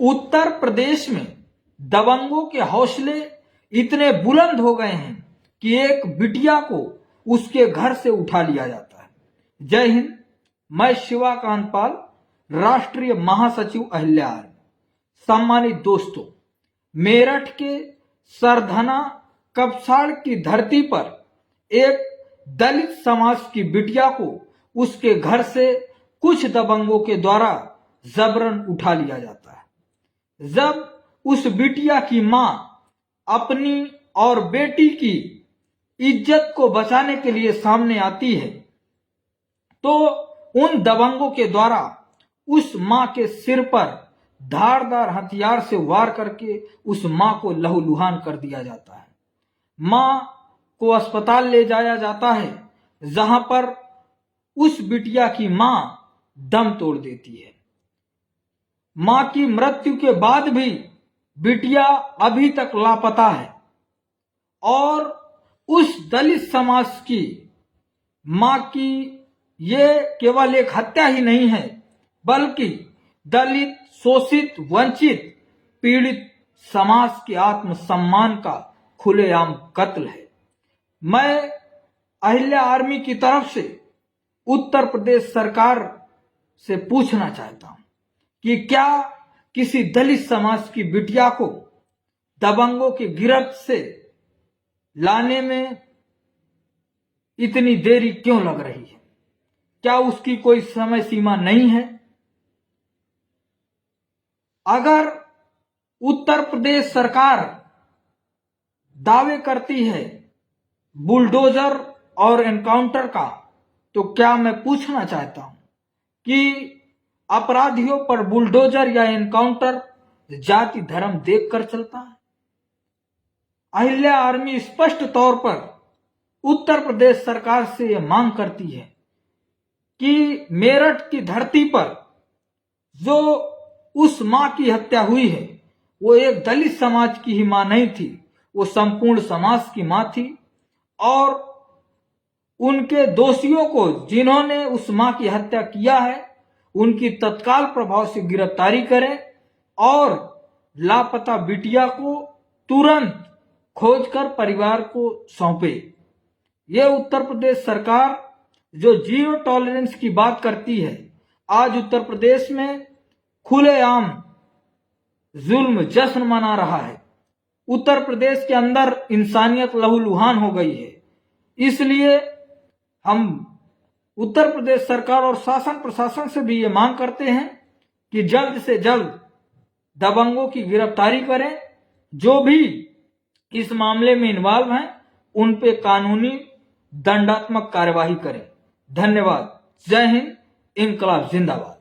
उत्तर प्रदेश में दबंगों के हौसले इतने बुलंद हो गए हैं कि एक बिटिया को उसके घर से उठा लिया जाता है। जय हिंद। मैं शिवाकांत पाल, राष्ट्रीय महासचिव अहिल्या आर्मी। सम्मानित दोस्तों, मेरठ के सरधना कपसाड़ की धरती पर एक दलित समाज की बिटिया को उसके घर से कुछ दबंगों के द्वारा जबरन उठा लिया जाता है। जब उस बिटिया की मां अपनी और बेटी की इज्जत को बचाने के लिए सामने आती है तो उन दबंगों के द्वारा उस मां के सिर पर धारदार हथियार से वार करके उस मां को लहूलुहान कर दिया जाता है। मां को अस्पताल ले जाया जाता है, जहां पर उस बिटिया की मां दम तोड़ देती है। मां की मृत्यु के बाद भी बिटिया अभी तक लापता है और उस दलित समाज की मां की ये केवल एक हत्या ही नहीं है, बल्कि दलित, शोषित, वंचित, पीड़ित समाज के आत्मसम्मान का खुलेआम कत्ल है। मैं अहिल्या आर्मी की तरफ से उत्तर प्रदेश सरकार से पूछना चाहता हूं कि क्या किसी दलित समाज की बिटिया को दबंगों की गिरफ्त से लाने में इतनी देरी क्यों लग रही है? क्या उसकी कोई समय सीमा नहीं है? अगर उत्तर प्रदेश सरकार दावे करती है बुलडोजर और एनकाउंटर का, तो क्या मैं पूछना चाहता हूं कि अपराधियों पर बुलडोजर या एनकाउंटर जाति धर्म देखकर चलता है? अहिल्या आर्मी स्पष्ट तौर पर उत्तर प्रदेश सरकार से यह मांग करती है कि मेरठ की धरती पर जो उस मां की हत्या हुई है वो एक दलित समाज की ही मां नहीं थी, वो संपूर्ण समाज की मां थी। और उनके दोषियों को, जिन्होंने उस मां की हत्या किया है, उनकी तत्काल प्रभाव से गिरफ्तारी करें और लापता बिटिया को तुरंत खोजकर परिवार को सौंपे। यह उत्तर प्रदेश सरकार जो जीरो टॉलरेंस की बात करती है, आज उत्तर प्रदेश में खुलेआम जुल्म जश्न मना रहा है। उत्तर प्रदेश के अंदर इंसानियत लहूलुहान हो गई है। इसलिए हम उत्तर प्रदेश सरकार और शासन प्रशासन से भी ये मांग करते हैं कि जल्द से जल्द दबंगों की गिरफ्तारी करें। जो भी इस मामले में इन्वॉल्व हैं उन पे कानूनी दंडात्मक कार्यवाही करें। धन्यवाद। जय हिंद। इंकलाब जिंदाबाद।